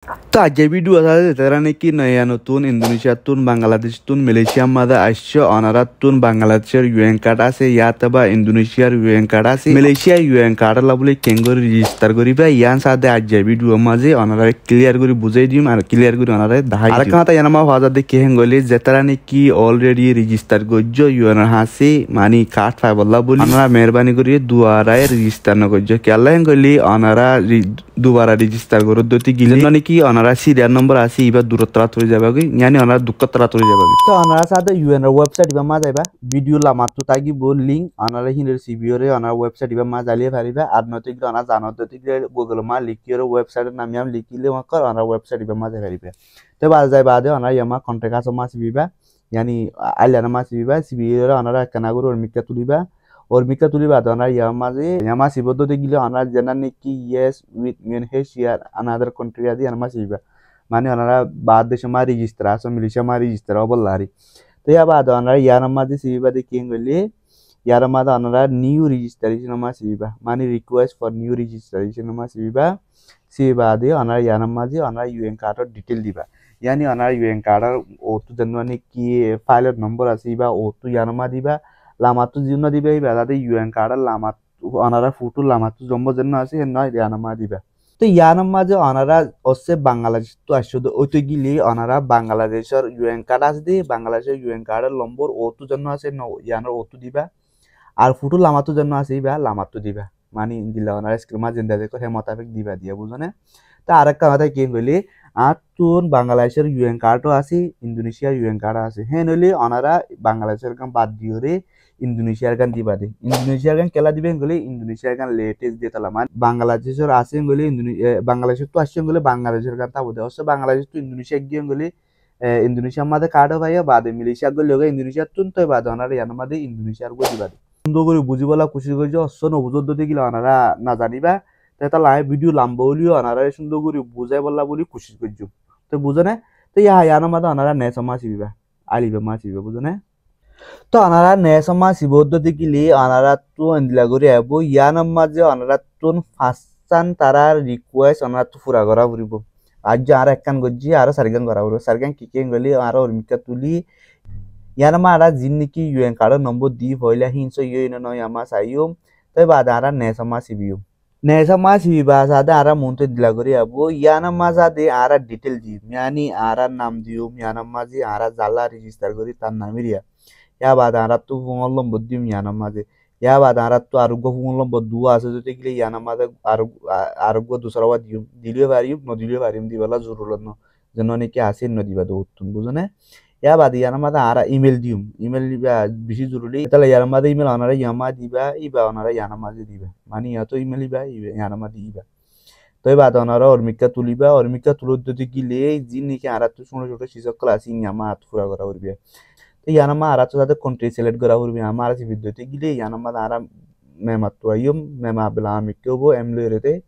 তো আজকে ভিডিও আছে তারা নাকি নয়া নতুন ইন্দোনেশিয়া তুন বাংলাদেশ তুন মালয়েশিয়া মাঝে আসছে অনারা তুন বাংলাদেশের ইউএন কার্ড আছে ইয়াতে বা ইন্দোনেশিয়ার ইউএন কার্ড আছে মালয়েশিয়ার ইউএন কার্ড লাবলে কেঙ্গর রেজিস্টার করিবা ইয়ান সাথে আজকে ভিডিও মাঝে অনারা ক্লিয়ার করে বুঝাই দিম আর ক্লিয়ার করে অনারা দেখাই আর কাঁটা ইয়ানামা হাজার দেখে হেঙ্গলি যে তারা নাকি অলরেডি রেজিস্টার করছো ইউএন হাসি মানে কার্ড পাইবল্লা বলি অনারা মেহরবানি করে দুয়ারায় রেজিস্টার না করছো কেলা হেঙ্গলি অনারা দুবারা রেজিস্টার করো দতি গিলে মানে কি অনারা সিরিয়াল নম্বর আছে ইবা দূরত্ব তরে যাবে ইয়ানি অনারা দুঃখ তরে যাবে তো অনারা সাথে ইউএন এর ওয়েবসাইট ইবা মা যাইবা ভিডিও লামাতু তাগি বল লিংক অনারা হিনের সিবিওরে অনারা ওয়েবসাইট ইবা মা জালিয়ে পারিবা আর নতিক অনারা জানতিক গুগল মা লিখিওর ওয়েবসাইটের নাম ইয়াম লিখিলে মাকর অনারা ওয়েবসাইট ইবা মা যাই পারিবা তো বাজ যাই বাদে অনারা ইয়ামা কন্টাক্ট আছে মা সিবিবা ইয়ানি আইলানা মা সিবিবা সিবিওরে অনারা কানাগুর মিক্কা তুলিবা और मिका तुली बात होना यामा सिबोदो ते गिले अनार जनन की यस विथ मेन हे शेयर अनदर कंट्री आदि अनमा सिबा माने अनारा बाद देश मा रजिस्टर आसो मिलिशिया मा रजिस्टर अबल्लारी तो या बाद अनारा यानमा दे सिबा दे किंगले यारमा दा अनारा न्यू रजिस्ट्रेशन मा सिबा माने रिक्वेस्ट फॉर न्यू रजिस्ट्रेशन मा सिबा दे अनारा यानमा दे अनारा यूएन कार्ड डिटेल दिबा यानी अनारा यूएन कार्ड ओ तो जनवानी की फाइल नंबर आसीबा ओ तो यानमा दिबा লামাতু জিন্ন দিবে এই বেলাতে ইউএন কার্ডের লামাত অনারা ফুটু লামাতু জম্ব জন্য আছে নয় ইয়ানামা দিবা তো ইয়ানামা যে অনারা হচ্ছে বাংলাদেশ তো আসছে ওইতো গিলি অনারা বাংলাদেশের ইউএন কার্ড আছে দি বাংলাদেশের ইউএন কার্ডের নম্বর ওতু জন্য আছে ইয়ানোর ওতু দিবা আর ফুটু লামাতু জন্য আছে ইবা লামাতু দিবা মানে দিলা অনারা স্ক্রিমা জিন্দা দেখো হে মোতাবেক দিবা দিয়া বুঝনে তো আরেকটা কথা কি বলি আর তুন বাংলাদেশের ইউএন কার্ডও আছে ইন্দোনেশিয়ার ইউএন কার্ড আছে হ্যাঁ নইলে অনারা বাংলাদেশের কাম বাদ দিওরে ইন্দোনেশিয়ার গান দিবা দে ইন্দোনেশিয়ার গান কেলা দিবেন গলে ইন্দোনেশিয়ার গান লেটেস্ট দিয়ে তালা মান বাংলাদেশের আসেন গলে বাংলাদেশের তো আসছেন গলে বাংলাদেশের গান তাবো দে অবশ্য বাংলাদেশ তো ইন্দোনেশিয়া গিয়ে গলে ইন্দোনেশিয়ার মাঝে কার্ড ভাইয়া বাদে মালয়েশিয়া গলে হোক ইন্দোনেশিয়ার তুন তো বাদে অনারা ইয়ার মাঝে ইন্দোনেশিয়ার গো দিবা দে সুন্দর করে বুঝিবলা খুশি করে অশ্ব নবুজত দিতে গেলে অনারা না জানিবা তাই তাহলে ভিডিও লাম্বা হলিও অনারা সুন্দর করে বুঝাই বললা বলি খুশি করছো তো বুঝো না তো ইয়ার মাঝে অনারা নেস মাছ দিবা আলিবা মাছ দিবা বুঝো না তো আনারা নেসমা সিবদ্ধতি কিলি আনারা তো এন্দিলা করে আবো ইয়ানাম্মা যে আনারা তুন ফাস্টান তারার রিকোয়েস্ট আনারা তো পুরা করা পড়িব আজ আর একখান গজ্জি আর সারিগান করা পড়িব সারিগান কিকেন গলি আর অর্মিকা তুলি ইয়ানাম্মা আরা জিন্নিকি ইউএন কার্ড নম্বর দি ভইলা হিনসো ইউএন নয় আমা সাইয়ুম তাই বাদ আরা নেসমা সিবিউ নেসমা সিবিবা সাদা আরা মন্তে দিলা করে আবো ইয়ানাম্মা সাদে আরা ডিটেল দি ইয়ানি আরা নাম দিও ইয়ানাম্মা জি আরা জালা রেজিস্টার করি তার নামিরিয়া या बाद आरात तो फुंगलम बद्दिम याना माजे या बाद आरात तो आरोग्य फुंगलम बद्दु आसे जोते गले याना माजे आरोग्य दूसरा वा दियो दिलियो बारियो न दिलियो बारिम दिवाला जरूरत न जनने के आसे न दिबा दो तुम बुझने या बाद याना माजे आरा ईमेल दियो ईमेल दिबा बेसी जरूरी तले याना माजे ईमेल अनारा यामा दिबा इबा अनारा याना माजे दिबा माने या तो ईमेल दिबा याना माजे दिबा तो बाद अनारा और मिक्का तुलो जोते गले जिन्नी के आरा तो छोटे छोटे चीज क्लास यामा हाथ पूरा करा उरबिया तो यानमा आरा तो जाते कंट्री सिलेक्ट करा हुआ हमारा सी विद्युत गिले यानमा आरा मेमा तो आयुम मेमा बिला मिक्यो वो एमले रहते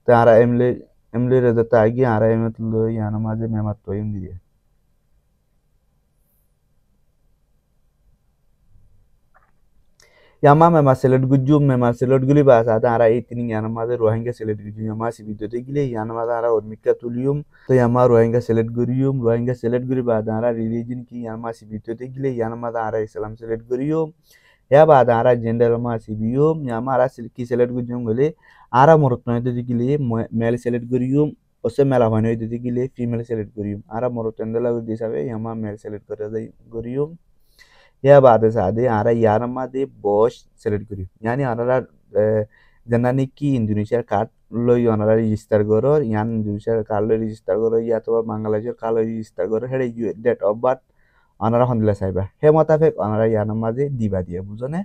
तो आरा एमले रहते ताकि आरा एम तो यानमा जे मेमा तो आयुम दिए यामा मेमा सिलेक्ट गुली बास आता आरा इतनी यानमा जे रोहिंग्या सिलेक्ट गुजू यामा सी विद्युत गिले यानमा आरा और मिक्का तुलियम तो यामा रोहिंग्या सिलेक्ट गुरी बाद आरा रिलीजन की यामा सी विद्युत गिले यानमा आरा इस्लाम सिलेक्ट गुरियम या बाद आरा जेंडर मा सिबियम यामा आरा की सिलेक्ट गुजूम गले आरा मरत नय दे गिले मेल सिलेक्ट गुरियम ओसे मेला होने दे गिले फीमेल सिलेक्ट गुरियम आरा मरत अंदला दिसावे यामा मेल सिलेक्ट करे गुरियम या बाद सादे आरा यारमा दे बॉस सिलेक्ट करी यानी आरा जनानी की इंडोनेशिया कार्ड लो अनारा रेजिस्टर करो यान इंडोनेशिया कार्ड लो रेजिस्टर करो या तो बांग्लादेश कार्ड लो रेजिस्टर करो हेडे डेट ऑफ बर्थ अनारा हंदिला साइबा हे मोताफेक अनारा यानमा दे दिबा दिया बुझने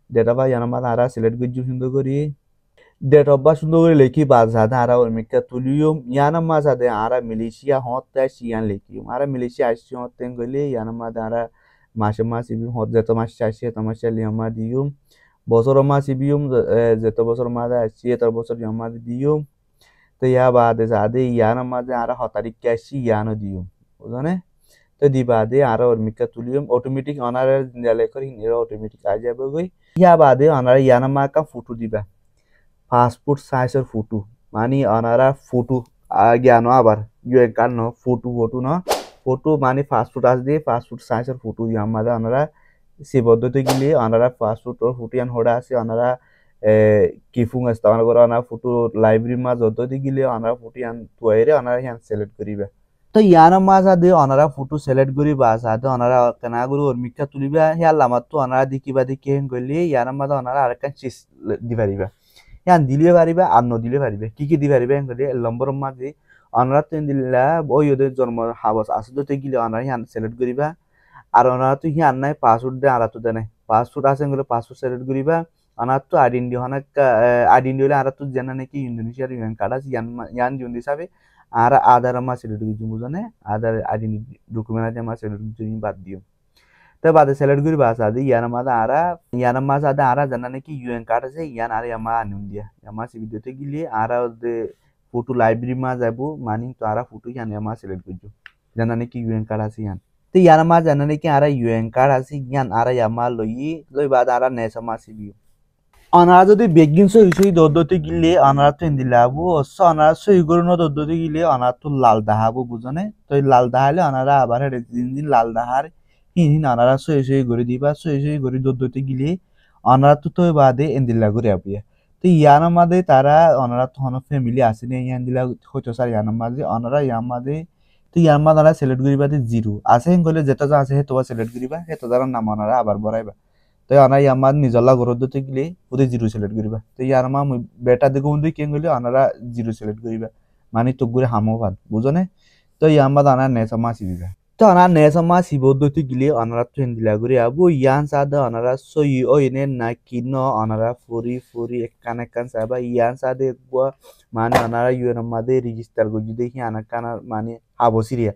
डेट ऑफ बर्थ यानमा आरा सिलेक्ट गजु सुंदर करी डेट ऑफ बर्थ सुंदर करी लेखि बाद सादा आरा और मिक्का तुलियम यानमा सादे आरा मलेशिया होता सियान लेखि आरा मलेशिया आसी होते गले यानमा आरा মাসে মাস ইবিউম হত যেত মাস চাইছে তোমাসা লিয়ামা দিউম বছর মাস ইবিউম যেত বছর মাঝে আসছি এত বছর লিয়ামা দিউম তো ইয়া বাদে সাদে ইয়ানা মাঝে আর হতারিক আসছি ইয়ানো দিউম বুঝনে তো দি বাদে আর ওর মিকা তুলিউম অটোমেটিক অনার জালে করি এরা অটোমেটিক আ যাবে গই ইয়া বাদে অনার ইয়ানা মা কা ফটো দিবা পাসপোর্ট সাইজের ফটো মানে অনারা ফটো জ্ঞানো আবার ইউএন কার্ড ন ফটো ন ফটো মানে পাসপোর্ট আস দিয়ে পাসপোর্ট সাইজের ফটো ইয়ার মাঝে ওনারা সে পদ্ধতি গিয়ে ওনারা পাসপোর্ট ফটো ইয়ান হড়া আছে ওনারা কিফুং আছে ওনারা করে ওনারা ফটো লাইব্রেরি মাঝ পদ্ধতি গিলে ওনারা ফটো ইয়ান তুয়াইরে ওনারা ইয়ান সিলেক্ট করিবে তো ইয়ার মাঝে দিয়ে ওনারা ফটো সিলেক্ট করিবা সাথে ওনারা কেনা করে মিক্কা তুলিবা হিয়ার লামাত তো ওনারা দেখিবা দেখি হেন করলে ইয়ার মাঝে ওনারা আরেকটা চিজ দি পারিবা ইয়ান দিলে পারিবা আর নদিলে পারিবে কি দি পারিবে হেন করলে নম্বর মাঝে ওনারা তো দিলা ওই ওদের জন্ম হাবস আসলে তো গিলে ওনারা ইয়ান সিলেক্ট করিবা আর ওনারা তো হিয়ান নাই পাসপোর্ট দে আর তো দেয় নাই পাসপোর্ট আছে গেলে পাসপোর্ট সিলেক্ট করিবা ওনার তো আইডেন্টি হনাক আইডেন্টি হলে আর তো জানা নাকি ইন্দোনেশিয়ার ইউএন কার্ড আছে ইয়ান ইয়ান জন হিসাবে আর আধার আমার সিলেক্ট করছি বুঝনে আধার আইডেন্টি ডকুমেন্ট আছে আমার সিলেক্ট করছি বাদ দিও তো বাদে সিলেক্ট করি বাস আদি ইয়ান মাঝে আরা জানা নাকি ইউএন কার্ড আছে ইয়ান আর ইয়ামা আনুন দিয়া ইয়ামা সিবিডিতে গিলে আর ফটো লাইব্রেরি মা যাবো মানি তো আর ফটো ইয়ান ইয়ামা সিলেক্ট করছো জানা নাকি ইউএন কার্ড আছে ইয়ান তো ইয়ার মা জানা নাকি আর ইউএন কার্ড আছে ইয়ান আর ইয়ামা লই বাদ আর নেসমা সিবিও অনারা যদি বেগিন সই দদ্দতে গিলে অনারা তো দিলাবো অবশ্য অনারা সই করুন দদ্দতে গিলে অনারা তো লাল দাহাবো বুঝনে তো লাল দাহালে অনারা আবার দিন লাল দাহার হিন অনারা সই করে দিবা সই করে দদ্দতে গিলে অনারা তো বাদে এন্দিল্লা করে আপিয়া তো ইয়ার মাঝে তারা অনারা তো ফ্যামিলি আছে নে ইয়ান দিলা হইতো স্যার ইয়ার মাঝে অনারা ইয়ার মাঝে তো ইয়ার মাঝে অনারা সিলেক্ট করিবা জিরো আছে হেন গলে যেটা যা আছে হেতো সিলেক্ট করিবা হেতো যার নাম অনারা আবার বড়াইবা তো অনা ইয়ামার নিজলা গরদ গিলে ওদের জিরো সিলেক্ট করিবা তো ইয়ার মা বেটা দেখো বন্ধু কেন গেলে অনারা জিরো সিলেক্ট করিবা মানে তো ঘুরে হামো ভাত বুঝনে তো ইয়ামার অনার নেসমা সিবিবা তো অনার নেসমা সিবদ্ধতি গিলে অনারা ট্রেন দিলা ঘুরে আবু ইয়ান সাদা অনারা সই ও এনে না কিন অনারা ফুরি একান সাবা ইয়ান সাদে মানে অনারা ইউএন মাদে রেজিস্টার গজি দেখি আনাকানা মানে হাবো সিরিয়া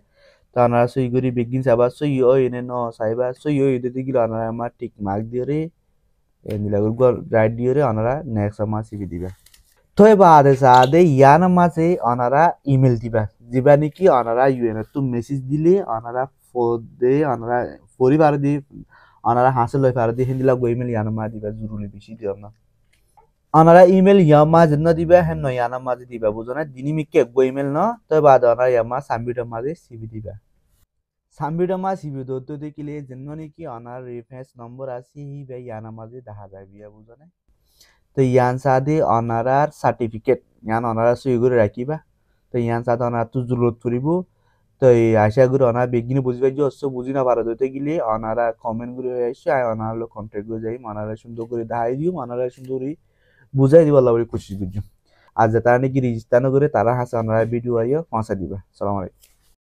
তো ওনারা সই করি বেগিন চাবা সই ও এনে ন চাইবা সই ও এদিকে গিয়ে ওনারা আমার টিক মার্ক দিয়ে এন্দিলা রাইট দিয়ে ওনারা নেক্সট আমার সিবি দিবা তো বাদে সাদে ইয়ান মাঝে ওনারা ইমেল দিবা দিবা নাকি ওনারা ইউএন তো মেসেজ দিলে ওনারা ফোদে ওনারা পরিবার দি ওনারা হাসিল লই পারে দি হিন্দিলা গো ইমেল ইয়ান মা দিবা জরুরি বেশি দিও না ওনারা ইমেল ইয়ামা জন্য দিবা হেন ইয়ানা মাঝে দিবা বুঝো না দিনি মিকে গো ইমেল ন তো বাদে ওনারা ইয়ামা সাবমিট মাঝে সিবি দিবা সাম্বিডমা সিবিও তো দেখিলে যেন নাকি অনার রেফারেন্স নম্বর আছে হি ভাই ইয়ানা মাঝে দেখা যায় বিয়া বুঝনে তো ইয়ান সাদে অনারার সার্টিফিকেট ইয়ান অনারা সই করে রাখিবা তো ইয়ান সাদে অনার তো জরুরত করিব তো এই আশা করি অনার বেগিনে বুঝবা যে অবশ্য বুঝি না পারো দিতে গেলে অনারা কমেন্ট করে এসে অনার লোক কন্ট্যাক্ট করে যাই অনারা সুন্দর করে দেখাই দিও অনারা সুন্দর বুঝাই দিব আল্লাহ কোশিশ করছো আর যারা নাকি রেজিস্টার করে তারা হাসে অনারা ভিডিও আইও পৌঁছা দিবা সালাম আলাইকুম